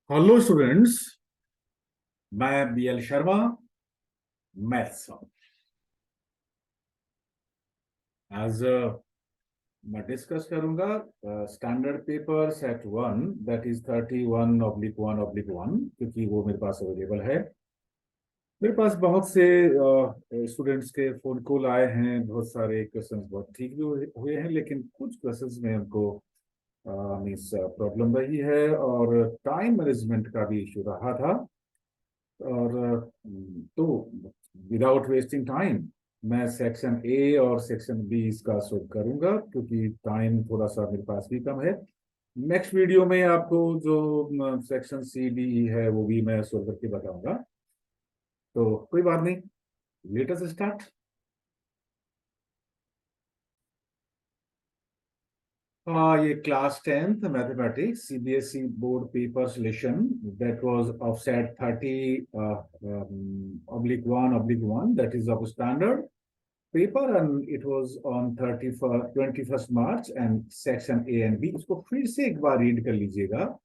Hello students, मैं BL Sharma, maths. आज मैं डिस्कस करूंगा standard paper set 1, that is 31/1/1, क्योंकि वो मेरे पास अवेलेबल है। मेरे पास बहुत से स्टूडेंट्स के फोन कॉल आए हैं। बहुत सारे क्वेश्चंस बहुत ठीक भी हुए हैं, लेकिन कुछ क्वेश्चंस में हमको मीन्स प्रॉब्लम रही है, और टाइम मैनेजमेंट का भी इशू रहा था। और तो विदाउट वेस्टिंग टाइम मैं सेक्शन ए और सेक्शन बी इसका सोल्व करूंगा, क्योंकि टाइम थोड़ा सा मेरे पास भी कम है। नेक्स्ट वीडियो में आपको जो सेक्शन सी डी है वो भी मैं सोल्व करके बताऊंगा। तो कोई बात नहीं, लेट अस स्टार्ट। ये class 10th mathematics CBSE board paper solution, that was of set 30/1/1, that is of standard paper, and it was on 21st March, and section A and B. इसको फिर से एक बार रीड कर लीजिएगा।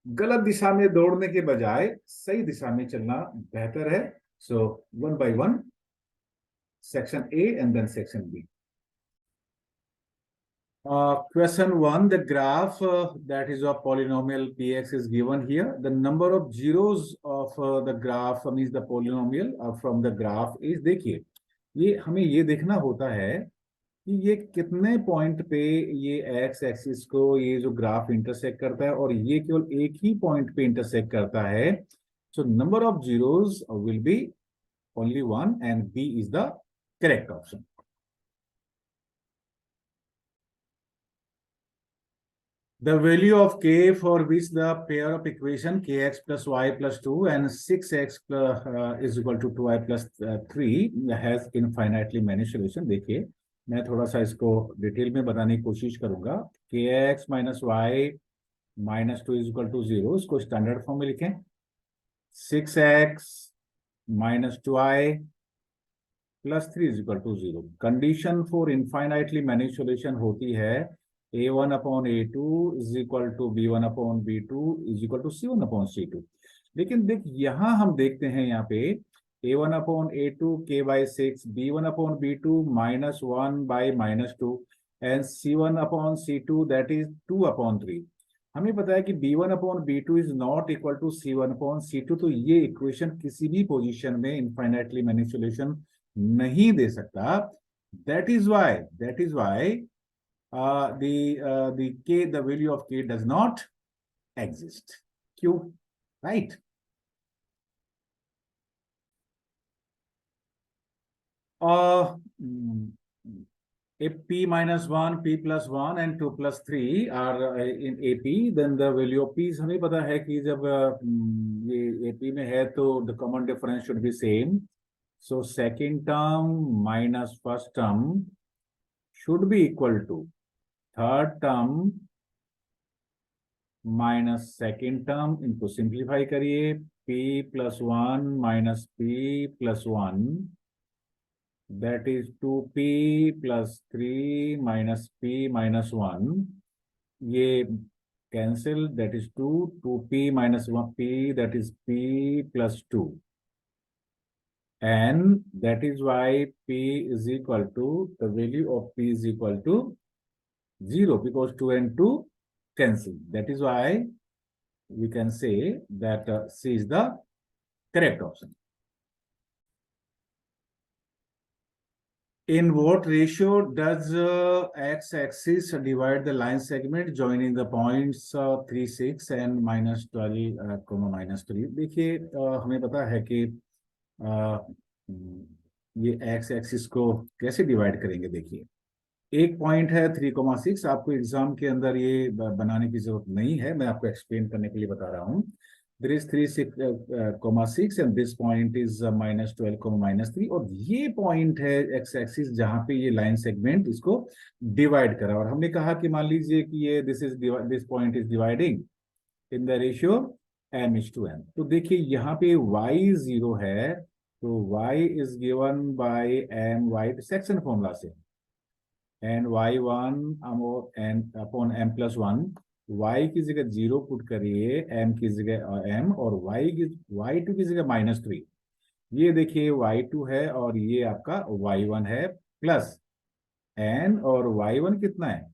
गलत दिशा में दौड़ने के बजाय सही दिशा में चलना बेहतर है। So one by one, section A and then section B. Question 1, the graph that is of polynomial px is given here. The number of zeros of the graph means the polynomial from the graph is, देखिए ये हमें ये देखना होता है कि ये कितने पॉइंट पे ये एक्स एक्सिस को ये जो ग्राफ इंटरसेक्ट करता है, और ये केवल एक ही पॉइंट पे इंटरसेक्ट करता है। So number of zeros will be only one, and B is the correct option. The value of k for which the pair of equation kx plus y plus 2 and 6x plus, is equal to 2y plus 3 has infinitely many solution। देखिए मैं थोड़ा सा इसको detail में बताने की कोशिश करूंगा। kx minus y minus 2 is equal to 0, इसको स्टैंडर्ड फॉर्म में लिखें। 6x minus 2y plus 3 is equal to 0। Condition for infinitely many solution होती है a1/a2 is equal to b1/b2 is equal to c1/c2। लेकिन देख यहां हम देखते हैं यहाँ पे a1/a2 k/6, b1/b2 -1/-2 and c1/c2 that is 2/3। हमें पता है कि b1/b2 is not equal to c1/c2, तो ये इक्वेशन किसी भी पोजीशन में इनफाइनाइटली मैनी सॉल्यूशन नहीं दे सकता। That is why the value of k does not exist। क्यों? right? If p minus 1, p plus 1 and 2 plus 3 are in AP, then the value of p हमें पता है कि जब ये AP में है तो the common difference should be same। So second term minus first term should be equal to third term minus second term. इनको सिंप्लीफाई करिए, p plus 1 minus p plus 1, that is 2p plus 3 minus p minus 1। ये cancel, that is 2p minus 1p, that is p plus 2, and that is why p is equal to, the value of p is equal to 0, because 2 and 2 cancel। That is why we can say that C is the correct option। In what ratio does x-axis divide the line segment joining the points 3, 6 and -12, -3? देखिए हमें पता है कि ये x-axis को कैसे divide करेंगे। देखिए एक पॉइंट है 3,6, आपको एग्जाम के अंदर ये बनाने की जरूरत नहीं है, मैं आपको एक्सप्लेन करने के लिए बता रहा हूँ। There is 3, 6 and this point is -12, -3, और ये पॉइंट है एक्स एक्सिस जहां पे ये लाइन सेगमेंट इसको डिवाइड करा, और हमने कहा कि मान लीजिए कि ये this point is dividing in the ratio m:n। तो देखिए यहाँ पे y 0 है, तो y is given by my section formula से, and y1 and upon m+1, y की जगह 0 पुट करिए, m की जगह m, और y2 की जगह -3। ये देखिए y2 है और ये आपका y1 है, प्लस n, और y1 कितना है,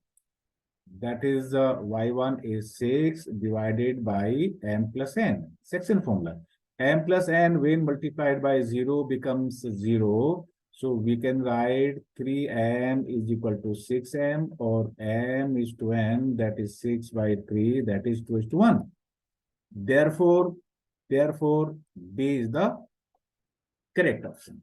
that is y1 is 6 divided by m plus n, section formula. M plus n when multiplied by 0 becomes 0, so we can write 3m is equal to 6m, or m is to n, that is 6 by 3, that is 2 is to 1. Therefore B is the correct option.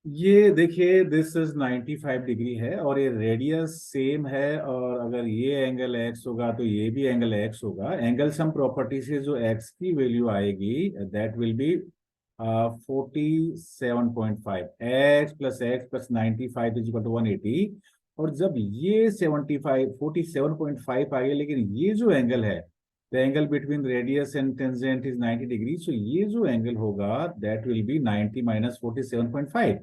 ये देखिए this is 95 degree है और ये radius same है, और अगर ये angle x होगा तो ये भी एंगल x होगा। एंगल सम प्रॉपर्टी से जो x की वैल्यू आएगी that will be 47.5, x plus 95 is equal to 180। और जब ये 47.5 आ गया, लेकिन ये जो एंगल है, the angle between radius and tangent is 90 degree, so ये जो एंगल होगा that will be 90 minus 47.5,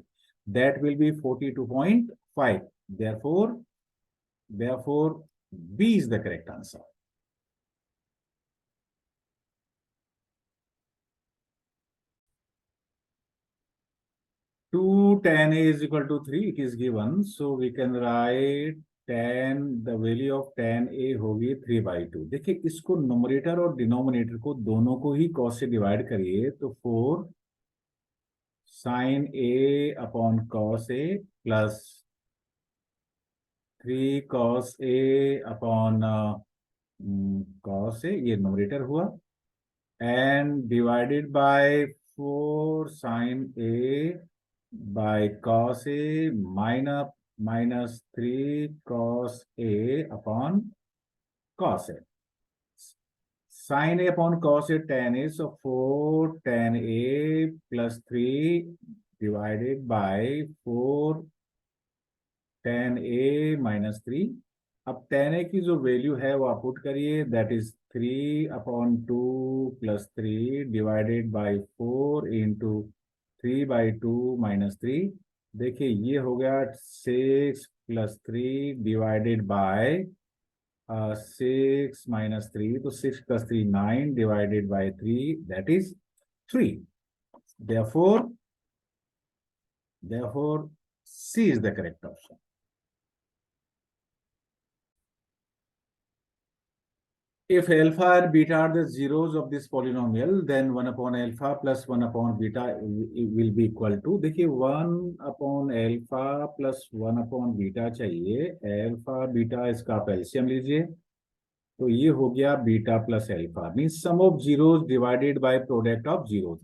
that will be 42.5. Therefore B is the correct answer. Two tan A is equal to 3, it is given, so we can write the value of tan A होगी 3/2। देखिए इसको numerator और denominator को दोनों को ही cos से divide करिए, तो 4 sin A upon cos A plus 3 cos A upon cos A, ये नोमरेटर हुआ, and divided by 4 sin A by cos A minus 3 cos A upon cos A. Sin A upon cos A tan A, so 4 tan A plus 3 divided by 4 tan A minus 3। अब tan A की जो value है वो आप put करिए, that is 3/2 plus 3 divided by 4 into 3/2 minus 3। देखिए ये हो गया 6 प्लस 3 डिवाइडेड बाय 6 माइनस 3, तो 6 plus 3 9 divided by 3, that is 3। therefore therefore C is the correct option. If alpha and beta are the zeros of this polynomial, then 1 upon alpha plus 1 upon beta will be equal to, देखिए 1 upon alpha plus 1 upon beta चाहिए, alpha beta इसका आप LCM लीजिए, तो ये हो गया beta plus alpha, means sum of zeros divided by product of zeros.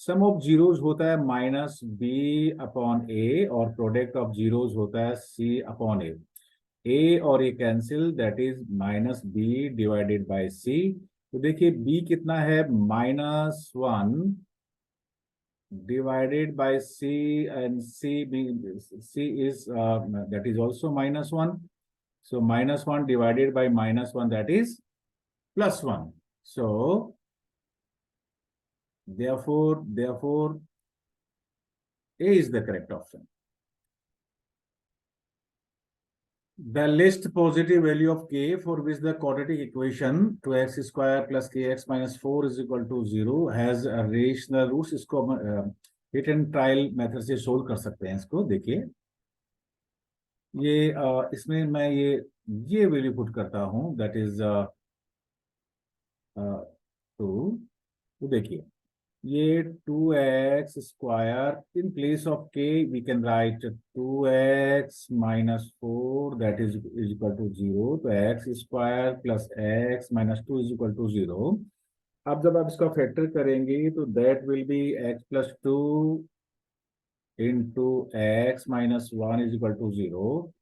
Sum of zeros होता है माइनस बी अपॉन ए, और प्रोडक्ट ऑफ जीरोज होता है सी अपॉन ए और A cancel, that is minus B divided by C. तो देखिए B कितना है, -1 divided by C, and C is that is also -1, so -1 divided by -1, that is +1. So therefore A is the correct option. The list positive value of k for which the quadratic equation 2x square plus kx minus 4 is equal to 0 has a rational roots। इसको hit and trial method से solve कर सकते हैं। इसको देखिए ये इसमें मैं ये वैल्यू पुट करता हूं, दैट इज 2। तो देखिए ये 2x square in place of k we can write 2x minus 4 that is equal to 0, तो x square plus x minus 2 is equal to 0। अब जब आप इसका फैक्टर करेंगे तो that will be x plus 2 into x minus 1 is equal to 0।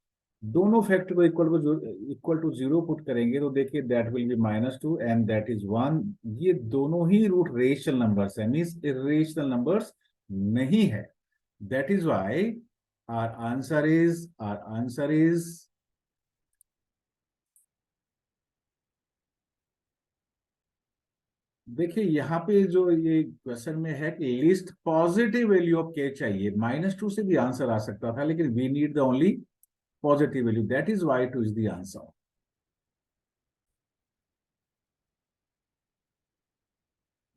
दोनों factor को equal to 0 put करेंगे तो देखिए that will be -2 and that is 1। ये दोनों ही रूट रेशनल नंबर्स है, मींस इरेशनल नंबर्स नहीं है। That is why our answer is देखिए यहाँ पे जो ये क्वेश्चन में है कि लिस्ट पॉजिटिव वैल्यू ऑफ के चाहिए, -2 से भी आंसर आ सकता था, लेकिन we need the only positive value. That is why 2 is the answer.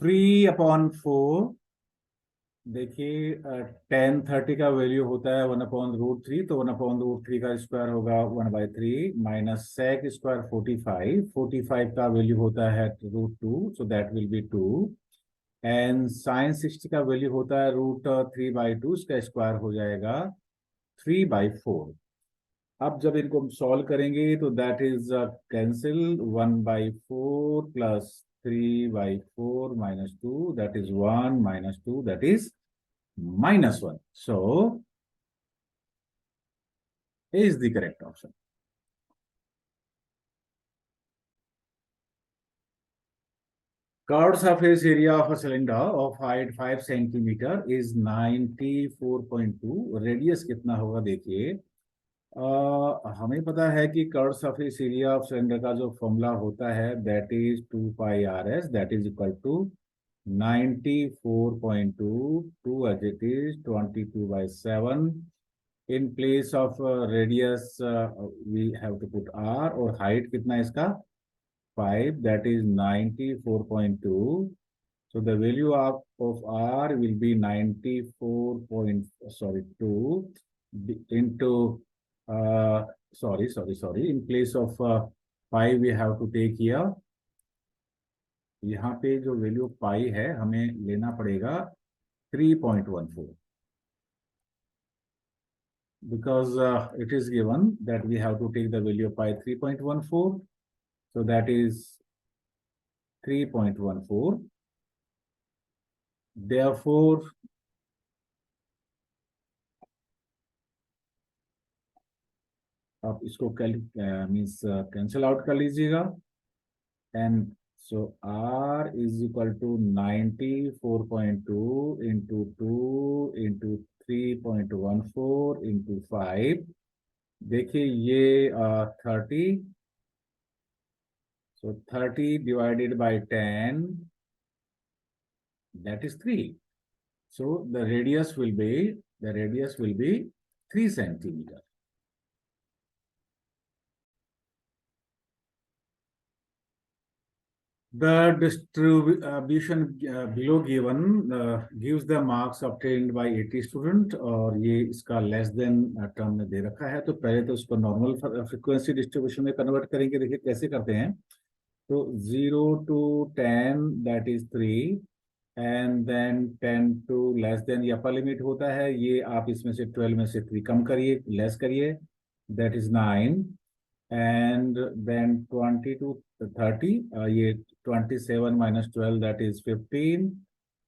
3/4 देखिए 10/30 का वैल्यू होता है 1/√3, तो 1/√3 का स्क्वायर होगा 1/3 माइनस sec स्क्वायर 45 का वैल्यू होता है √2, so that will be 2, and sin 60 का वैल्यू होता है √3/2, इसका स्क्वायर हो जाएगा 3/4। अब जब इनको हम सॉल्व करेंगे तो that is cancel 1/4 plus 3/4 minus 2, that is 1 minus 2, that is -1. So A is the correct option. Curved surface area of a cylinder of height 5 centimeter is 94.2. Radius कितना होगा देखिए, हमें पता है कि curve surface area of cylinder का जो formula होता है that is 2πrs, that is equal to 94.2, 2 as it is 22/7. In place of radius we have to put r, और height कितना है इसका 5, that is 94.2. So the value of r will be 2 into sorry, in place of 5 we have to take here, यहाँ पे जो value pi है हमें लेना पड़ेगा 3.14, because it is given that we have to take the value of pi 3.14, so that is 3.14. Therefore आप इसको means cancel out कर लीजिएगा, and so r is equal to 94.2 into 2 into 3.14 into 5. देखिए ये 30, so 30 divided by 10, that is 3. So the radius will be 3 centimeter. The distribution below given gives the marks obtained by 80 student, और ये इसका less than term में दे रखा है, तो पहले तो उसको नॉर्मल फ्रीक्वेंसी डिस्ट्रीब्यूशन में कन्वर्ट करेंगे। देखिए कैसे करते हैं, तो 0 to 10 that is 3, and then 10 to less than ये अपर लिमिट होता है, ये आप इसमें से 12 में से 3 कम करिए, लेस करिए, that is 9, and then 20 to 30, ये 27 minus 12 that is 15,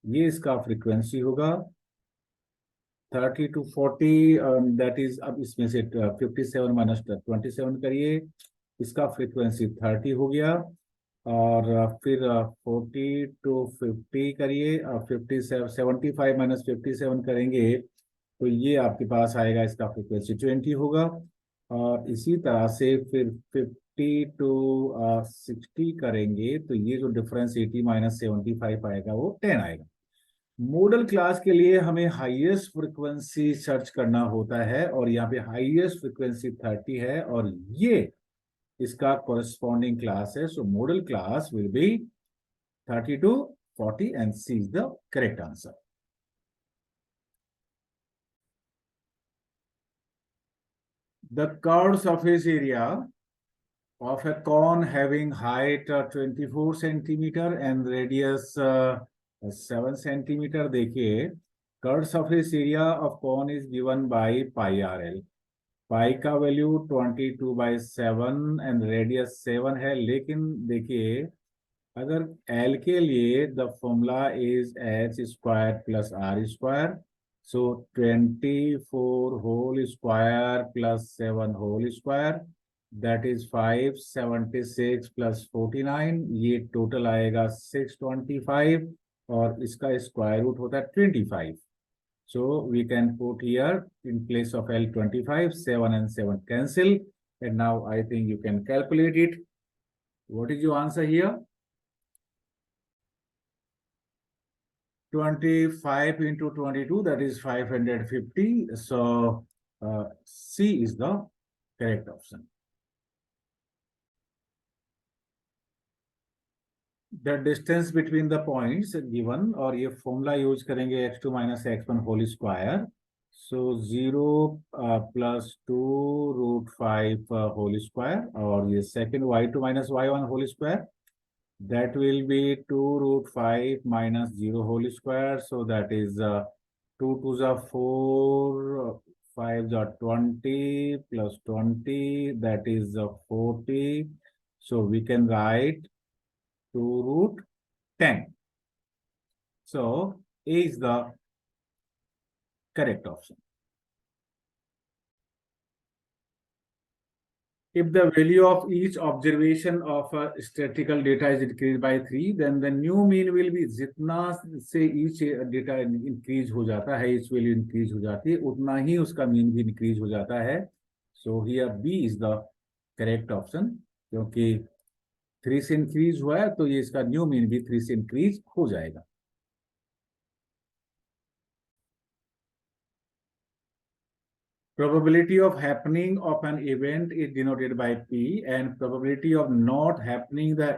ये इसका फ्रीक्वेंसी होगा। 30 to 40 that is, अब इसमें से 57 minus 27 करिए, इसका फ्रीक्वेंसी 30 हो गया, और फिर 40 to 50 करिए, 75 minus 57 करेंगे तो ये आपके पास आएगा, इसका फ्रीक्वेंसी 20 होगा, और इसी तरह से फिर 50 to 60 करेंगे तो ये जो डिफरेंस 80 minus 75 आएगा वो 10 आएगा। मॉडल क्लास के लिए हमें हाईएस्ट फ्रीक्वेंसी सर्च करना होता है, और यहाँ पे हाईएस्ट फ्रीक्वेंसी 30 है, और ये इसका कोरेस्पॉन्डिंग क्लास है, so modal class will be 30 to 40, and C is the correct answer. The curved surface area of a cone having height 24 centimeter and radius 7 centimeter. देखिए curved surface area of cone is given by pi RL. पाई का value 22/7 and radius 7 है, लेकिन देखिए अगर L के लिए the formula is h² plus r², so 24 whole square plus 7 whole square, that is 576 plus 49, ये total आएगा 625, और इसका स्क्वायर रूट होता है 25. So we can put here in place of L 25, 7 and 7 cancel, and now I think you can calculate it. What is your answer here? 25 into 22, that is 550. So C is the correct option. The distance between the points given, और ये formula use करेंगे x2 minus x1 whole square, so 0 +2√5 whole square, और ये second y2 minus y1 whole square, that will be 2√5 minus 0 whole square, so that is 2 2s are 4, 5s are 20 plus 20, that is 40, so we can write 2√10. So A is the correct option. If the value of each observation of a statistical data is increased by 3, then the new mean will be, जितना से each data increase हो जाता है, each value increase हो जाती है, उतना ही उसका mean भी increase हो जाता है. So here B is the correct option, क्योंकि 3 से increase हुआ है तो ये इसका new mean भी 3 से increase हो जाएगा. Probability of happening of an event is denoted by P, and probability of not happening the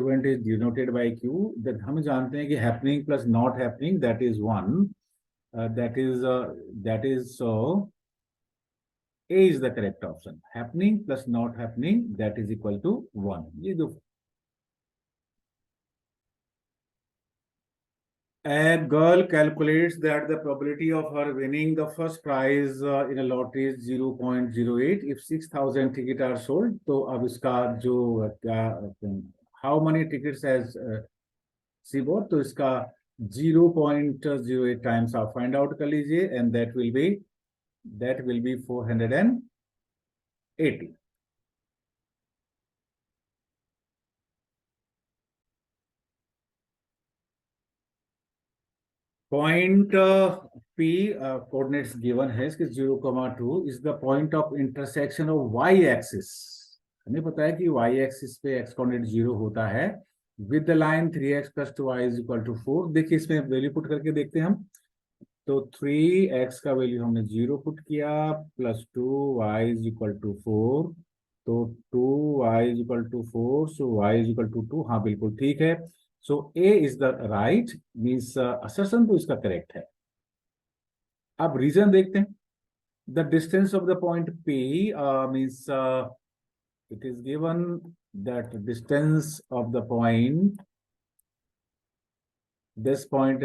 event is denoted by Q. That हम जानते हैं कि happening plus not happening, that is 1. That is so A is the correct option. Happening plus not happening, that is equal to 1. ये दो. A girl calculates that the probability of her winning the first prize in a lottery is 0.08 if 6,000 tickets are sold. तो अब इसका जो how many tickets has she bought, तो इसका 0.08 times आप find out कर लीजिए, and that will be 480. Point P coordinates given है इसके 0,2 is the point of intersection of y-axis. हमें पता है कि y-axis पे x coordinate 0 होता है with the line 3x plus 2y is equal to 4. देखिए इसमें वैल्यू पुट करके देखते हैं हम. तो 3x का वैल्यू हमने 0 पुट किया plus 2y is equal to 4. तो 2y is equal to 4, so y is equal to 2. हाँ बिल्कुल ठीक है. So A is the right, means assertion तो इसका correct है. अब reason देखते हैं. The distance of the point P means it is given that distance of the point, this point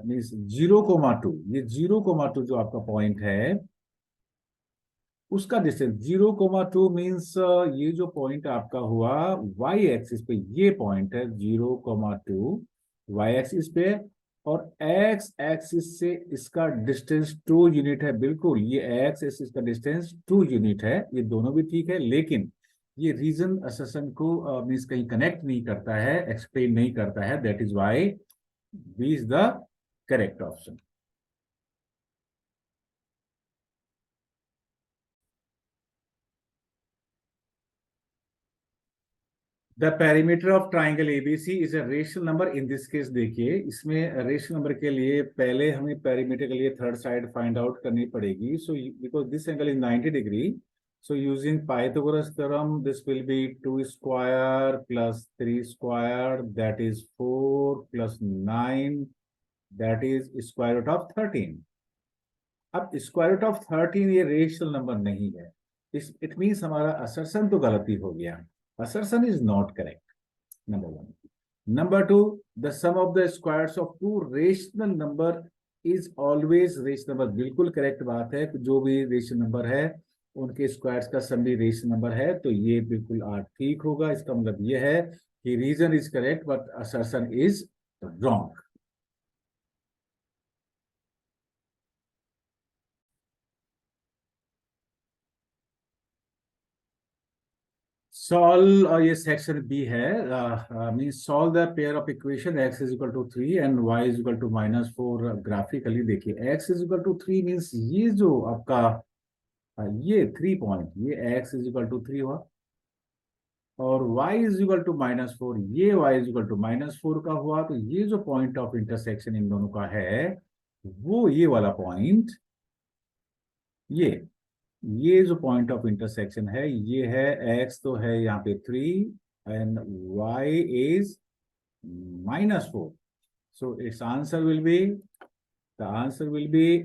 means 0,2. ये 0,2 जो आपका point है उसका डिस्टेंस 0,2 मीन्स ये जो पॉइंट आपका हुआ y एक्सिस पे, ये पॉइंट है 0,2 y एक्सिस पे, और x एक्सिस से इसका डिस्टेंस 2 यूनिट है. बिल्कुल ये x एक्सिस का डिस्टेंस 2 यूनिट है. ये दोनों भी ठीक है, लेकिन ये रीजन असर्शन को मीन्स कहीं कनेक्ट नहीं करता है, एक्सप्लेन नहीं करता है. That is why B is the correct option. The perimeter of triangle ABC is a rational number. In this case देखिए, इसमें रेशनल नंबर के लिए पहले हमें पेरीमीटर के लिए थर्ड साइड फाइंड आउट करनी पड़ेगी. So because this angle is 90 degree, so using Pythagoras theorem, this will be 2 square plus 3 square, that is 4 plus 9, that is square root of 13. अब square root of 13 ये rational number नहीं है. It means हमारा assertion तो गलती हो गया. Assertion is not correct. Number 1. Number 2, the sum of the squares of two rational number is always rational number. बिल्कुल करेक्ट बात है. जो भी रेशनल नंबर है उनके स्क्वायर्स का सम भी रेशनल नंबर है, तो ये बिल्कुल ठीक होगा. इसका मतलब ये है कि reason is correct but assertion is wrong. Solve ये सेक्शन बी है. Means solve the pair of equation x is equal to 3 and y is equal to -4 graphically. देखिए x is equal to 3 means ये जो आपका ये 3 point, ये x is equal to 3 हुआ, और y इज इक्वल टू -4, ये y इज इक्वल टू -4 का हुआ. तो ये जो पॉइंट ऑफ इंटरसेक्शन इन दोनों का है वो ये वाला पॉइंट, ये ये जो पॉइंट ऑफ इंटरसेक्शन है ये है, x तो है यहाँ पे 3 and y is -4. So its answer will be, the answer will be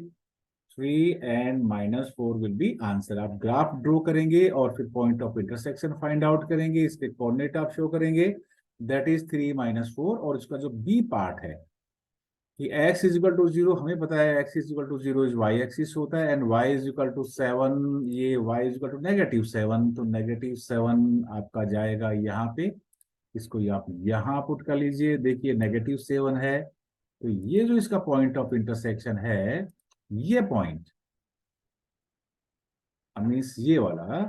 3 and -4 will be answer. आप ग्राफ ड्रॉ करेंगे और फिर point of intersection find out करेंगे, इसके कोऑर्डिनेट आप शो करेंगे, दैट इज 3 -4. और इसका जो बी पार्ट है कि x इज इक्वल टू 0, हमें पता है x is equal to 0 is y axis होता है, and y is equal to 7, ये y इज इक्वल टू -7, तो -7 आपका जाएगा यहाँ पे, इसको आप यहाँ पुट कर लीजिए, देखिए -7 है, तो ये जो इसका पॉइंट ऑफ इंटरसेक्शन है, ये पॉइंट मीन्स ये वाला,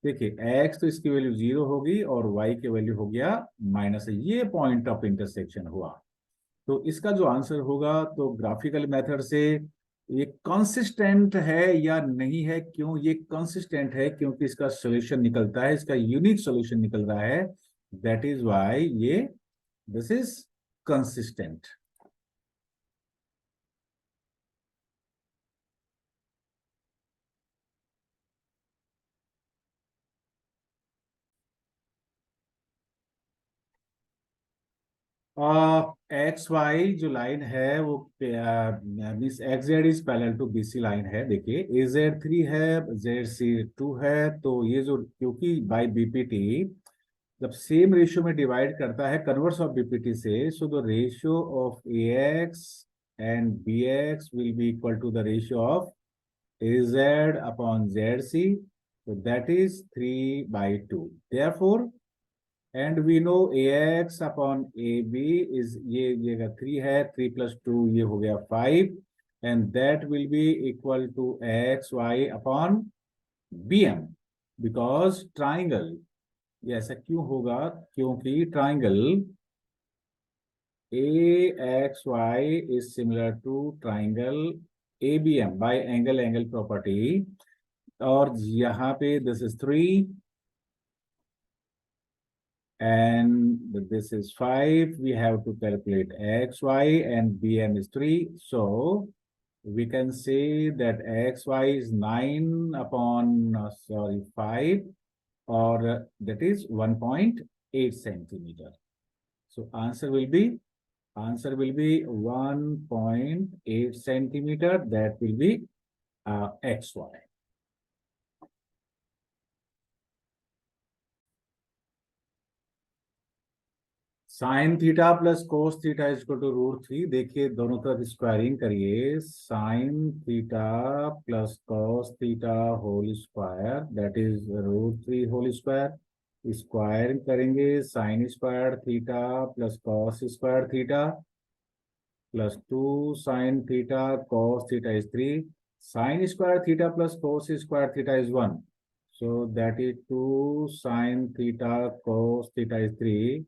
देखिए x तो इसकी वैल्यू 0 होगी और y की वैल्यू हो गया माइनस, ये पॉइंट ऑफ इंटरसेक्शन हुआ। तो इसका जो आंसर होगा, तो ग्राफिकल मेथड से ये कंसिस्टेंट है या नहीं है, क्यों ये कंसिस्टेंट है, क्योंकि इसका सॉल्यूशन निकलता है, इसका यूनिक सॉल्यूशन निकल रहा है, दैट इज व्हाई ये this is consistent. X Y जो लाइन है वो means X Z is parallel to BC line है, देखिए ए जेड 3 है, जेड सी 2 है, तो ये जो क्योंकि बाय बीपीटी जब सेम रेशियो में डिवाइड करता है कन्वर्स ऑफ बीपीटी से, so the ratio of A X and B X will be equal to the ratio of A Z upon Z C, so that is 3/2. Therefore, and we know ax upon ab is ये 3 है, 3 + 2 ये हो गया 5, and that will be equal to xy upon bm, because triangle, ये ऐसा क्यों होगा, क्योंकि triangle AXY is similar to triangle ABM by angle property, और यहाँ पे this is 3 and this is 5. We have to calculate XY and BM is 3. So we can say that XY is 9 upon 5, or that is 1.8 centimeter. So answer will be 1.8 centimeter. That will be XY. Sine theta plus cos theta is equal to √3. देखिए दोनों तरफ squaring करिए, sine theta plus cos theta whole square that is √3 whole square, square करेंगे sine square theta plus cos square theta plus 2 sine theta cos theta is 3, sine square theta plus cos square theta is 1, so that is 2 sin theta cos theta is 3.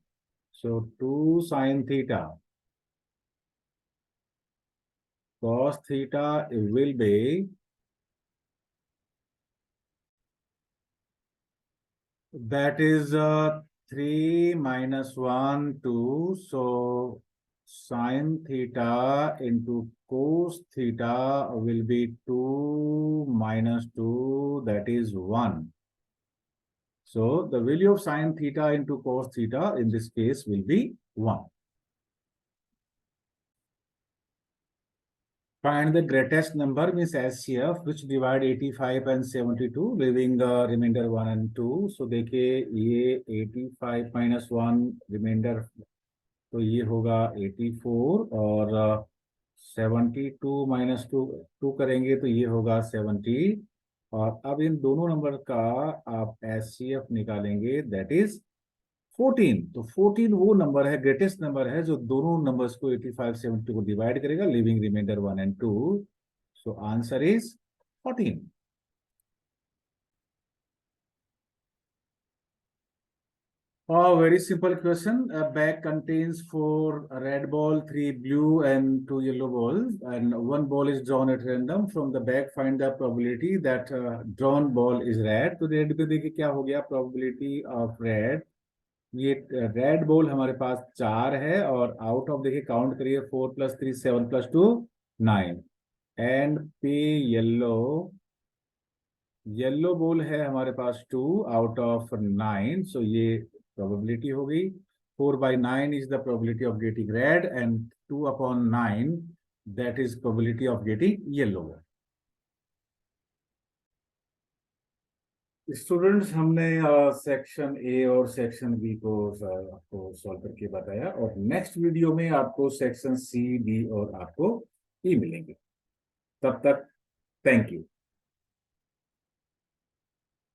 So 2 sin theta cos theta will be that is 3 - 1 2. So sin theta into cos theta will be 2 - 2, that is 1. So the value of sin theta into cos theta in this case will be 1. Find the greatest number means SCF which divide 85 and 72, leaving remainder 1 and 2. So देखिए ये 85 - 1 remainder, तो ये होगा 84, और 72 - 2 करेंगे तो ये होगा 70, और अब इन दोनों नंबर का आप SCF निकालेंगे दैट इज 14. तो 14 वो नंबर है, ग्रेटेस्ट नंबर है, जो दोनों नंबर्स को 85 70 को डिवाइड करेगा, leaving remainder 1 and 2. So answer is 14. Oh, very simple question. A bag contains 4 red ball, 3 blue, and 2 yellow balls, and one ball is drawn at random. From the bag, find the probability that drawn ball is red. तो red पे देखिए क्या हो गया, probability of red. ये red ball हमारे पास 4 है, और आउट ऑफ देखिए काउंट करिए, 4 + 3 7 + 2 9, एंड पे येलो येलो बॉल है हमारे पास 2 out of 9, सो ये प्रोबेबिलिटी हो गई. 4/9 is the probability of getting red and 2/9 that is probability of getting yellow. Students, हमने सेक्शन ए और सेक्शन बी को आपको सॉल्व करके बताया, और नेक्स्ट वीडियो में आपको सेक्शन सी, डी और आपको ई मिलेंगे. तब तक थैंक यू.